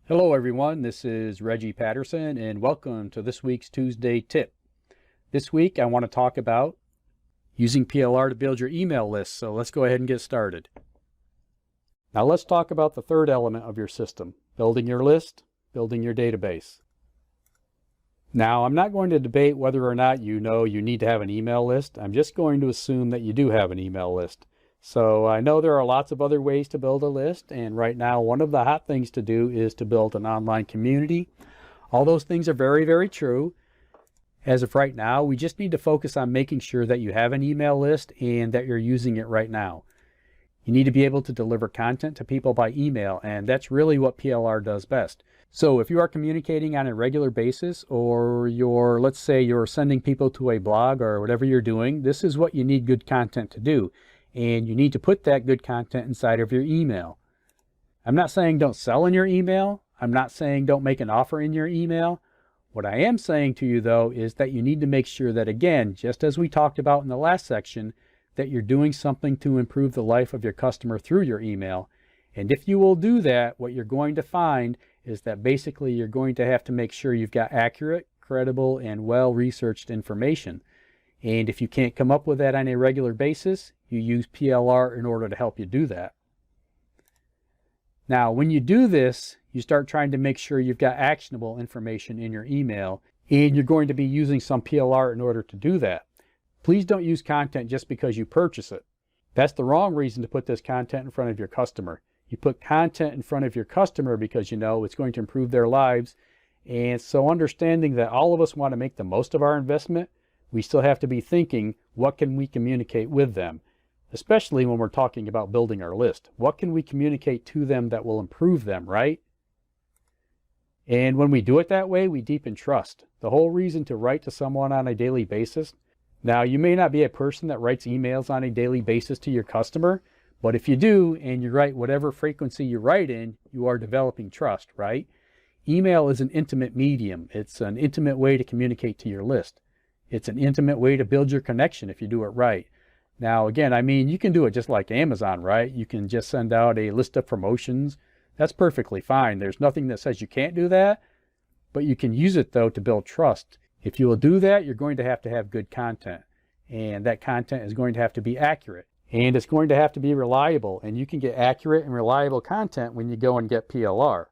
Hello everyone, this is Reggie Patterson and welcome to this week's Tuesday tip. This week I want to talk about using PLR to build your email list, so let's go ahead and get started. Now let's talk about the third element of your system, building your list, building your database. Now I'm not going to debate whether or not you know you need to have an email list. I'm just going to assume that you do have an email list. So I know there are lots of other ways to build a list, and right now one of the hot things to do is to build an online community. All those things are very, very true. As of right now, we just need to focus on making sure that you have an email list and that you're using it right now. You need to be able to deliver content to people by email, and that's really what PLR does best. So if you are communicating on a regular basis, or let's say you're sending people to a blog or whatever you're doing, this is what you need good content to do. And you need to put that good content inside of your email. I'm not saying don't sell in your email. I'm not saying don't make an offer in your email. What I am saying to you though is that you need to make sure that, again, just as we talked about in the last section, that you're doing something to improve the life of your customer through your email. And if you will do that, what you're going to find is that basically you're going to have to make sure you've got accurate, credible, and well-researched information. And if you can't come up with that on a regular basis, you use PLR in order to help you do that. Now, when you do this, you start trying to make sure you've got actionable information in your email, and you're going to be using some PLR in order to do that. Please don't use content just because you purchase it. That's the wrong reason to put this content in front of your customer. You put content in front of your customer because you know it's going to improve their lives. And so understanding that all of us want to make the most of our investment, we still have to be thinking, what can we communicate with them? Especially when we're talking about building our list. What can we communicate to them that will improve them, right? And when we do it that way, we deepen trust. The whole reason to write to someone on a daily basis. Now, you may not be a person that writes emails on a daily basis to your customer, but if you do, and you write whatever frequency you write in, you are developing trust, right? Email is an intimate medium. It's an intimate way to communicate to your list. It's an intimate way to build your connection if you do it right. Now, again, I mean, you can do it just like Amazon, right? You can just send out a list of promotions. That's perfectly fine. There's nothing that says you can't do that, but you can use it, though, to build trust. If you will do that, you're going to have good content, and that content is going to have to be accurate, and it's going to have to be reliable, and you can get accurate and reliable content when you go and get PLR.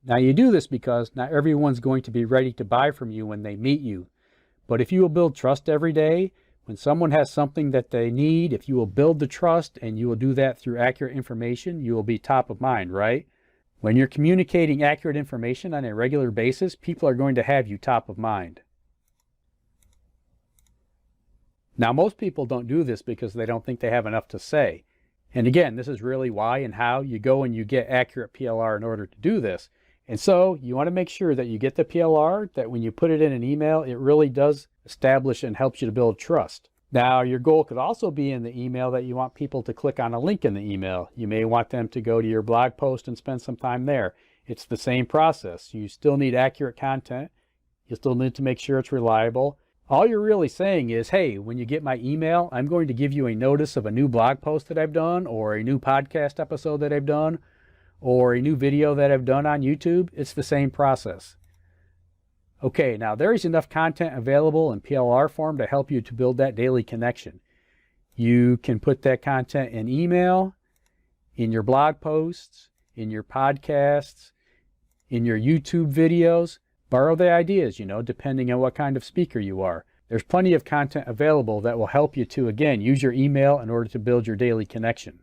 Now, you do this because not everyone's going to be ready to buy from you when they meet you, but if you will build trust every day, when someone has something that they need, if you will build the trust and you will do that through accurate information, you will be top of mind, right? When you're communicating accurate information on a regular basis, people are going to have you top of mind. Now, most people don't do this because they don't think they have enough to say. And again, this is really why and how you go and you get accurate PLR in order to do this. And so you want to make sure that you get the PLR, that when you put it in an email, it really does establish and helps you to build trust. Now, your goal could also be in the email that you want people to click on a link in the email. You may want them to go to your blog post and spend some time there. It's the same process. You still need accurate content. You still need to make sure it's reliable. All you're really saying is, hey, when you get my email, I'm going to give you a notice of a new blog post that I've done, or a new podcast episode that I've done, or a new video that I've done on YouTube. It's the same process. Okay, now there is enough content available in PLR form to help you to build that daily connection. You can put that content in email, in your blog posts, in your podcasts, in your YouTube videos. Borrow the ideas, depending on what kind of speaker you are. There's plenty of content available that will help you to, again, use your email in order to build your daily connection.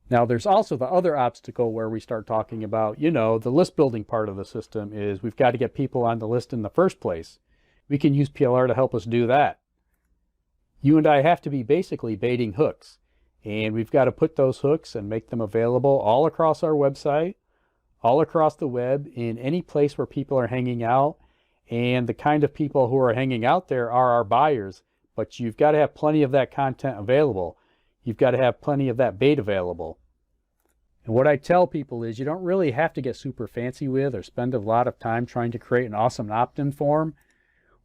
Now, there's also the other obstacle where we start talking about, the list building part of the system is we've got to get people on the list in the first place. We can use PLR to help us do that. You and I have to be basically baiting hooks, and we've got to put those hooks and make them available all across our website, all across the web, in any place where people are hanging out. And the kind of people who are hanging out there are our buyers, but you've got to have plenty of that content available. You've got to have plenty of that bait available. And what I tell people is you don't really have to get super fancy with or spend a lot of time trying to create an awesome opt-in form.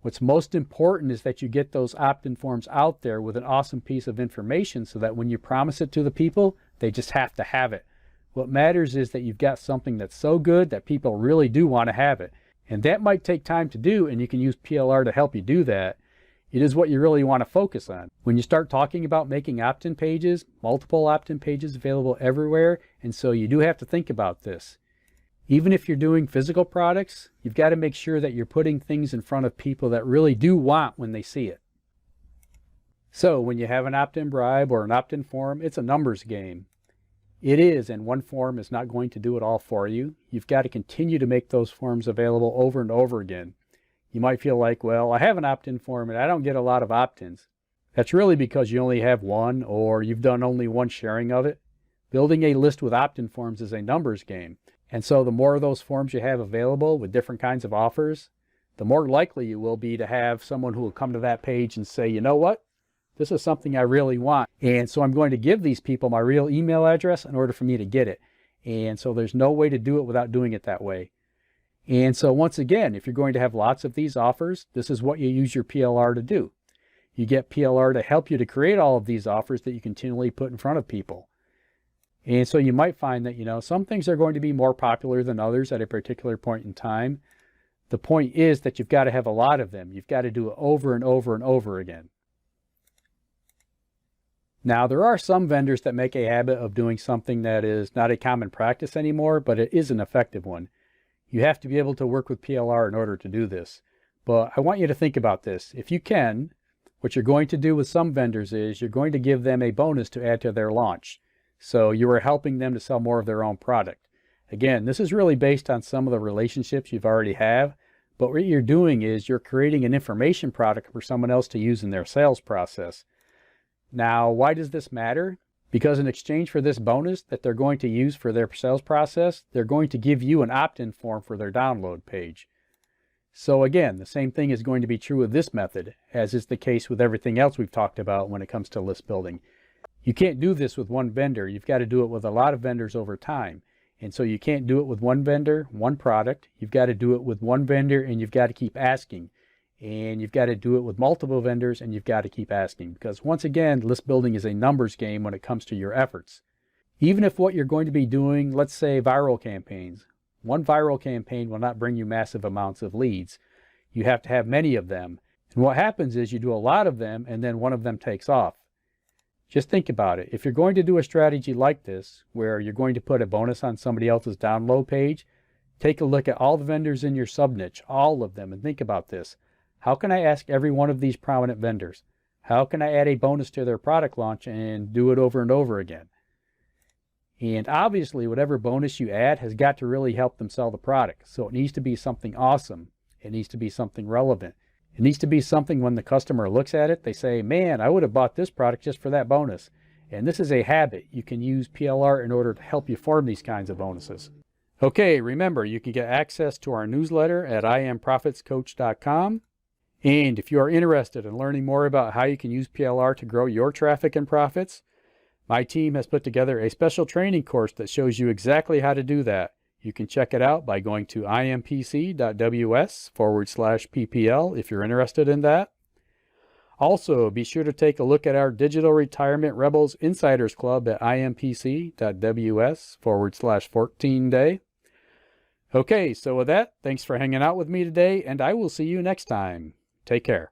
What's most important is that you get those opt-in forms out there with an awesome piece of information so that when you promise it to the people, they just have to have it. What matters is that you've got something that's so good that people really do want to have it. And that might take time to do, and you can use PLR to help you do that. It is what you really want to focus on. When you start talking about making opt-in pages, multiple opt-in pages available everywhere, and so you do have to think about this. Even if you're doing physical products, you've got to make sure that you're putting things in front of people that really do want when they see it. So when you have an opt-in bribe or an opt-in form, it's a numbers game. It is, and one form is not going to do it all for you. You've got to continue to make those forms available over and over again. You might feel like, well, I have an opt-in form and I don't get a lot of opt-ins. That's really because you only have one, or you've done only one sharing of it. Building a list with opt-in forms is a numbers game. And so the more of those forms you have available with different kinds of offers, the more likely you will be to have someone who will come to that page and say, you know what? This is something I really want. And so I'm going to give these people my real email address in order for me to get it. And so there's no way to do it without doing it that way. And so once again, if you're going to have lots of these offers, this is what you use your PLR to do. You get PLR to help you to create all of these offers that you continually put in front of people. And so you might find that, some things are going to be more popular than others at a particular point in time. The point is that you've got to have a lot of them. You've got to do it over and over and over again. Now, there are some vendors that make a habit of doing something that is not a common practice anymore, but it is an effective one. You have to be able to work with PLR in order to do this. But I want you to think about this. If you can, what you're going to do with some vendors is you're going to give them a bonus to add to their launch. So you are helping them to sell more of their own product. Again, this is really based on some of the relationships you've already have, but what you're doing is you're creating an information product for someone else to use in their sales process. Now, why does this matter? Because in exchange for this bonus that they're going to use for their sales process, they're going to give you an opt-in form for their download page. So again, the same thing is going to be true with this method, as is the case with everything else we've talked about when it comes to list building. You can't do this with one vendor. You've got to do it with a lot of vendors over time. And so you can't do it with one vendor, one product. You've got to do it with one vendor, and you've got to keep asking. And you've got to do it with multiple vendors, and you've got to keep asking. Because once again, list building is a numbers game when it comes to your efforts. Even if what you're going to be doing, let's say viral campaigns, one viral campaign will not bring you massive amounts of leads. You have to have many of them. And what happens is you do a lot of them, and then one of them takes off. Just think about it. If you're going to do a strategy like this, where you're going to put a bonus on somebody else's download page, take a look at all the vendors in your sub-niche, all of them, and think about this. How can I ask every one of these prominent vendors? How can I add a bonus to their product launch and do it over and over again? And obviously, whatever bonus you add has got to really help them sell the product. So it needs to be something awesome. It needs to be something relevant. It needs to be something when the customer looks at it, they say, man, I would have bought this product just for that bonus. And this is a habit. You can use PLR in order to help you form these kinds of bonuses. Okay, remember, you can get access to our newsletter at IamProfitsCoach.com. And if you are interested in learning more about how you can use PLR to grow your traffic and profits, my team has put together a special training course that shows you exactly how to do that. You can check it out by going to impc.ws/PPL if you're interested in that. Also, be sure to take a look at our Digital Retirement Rebels Insiders Club at impc.ws/14day. Okay, so with that, thanks for hanging out with me today, and I will see you next time. Take care.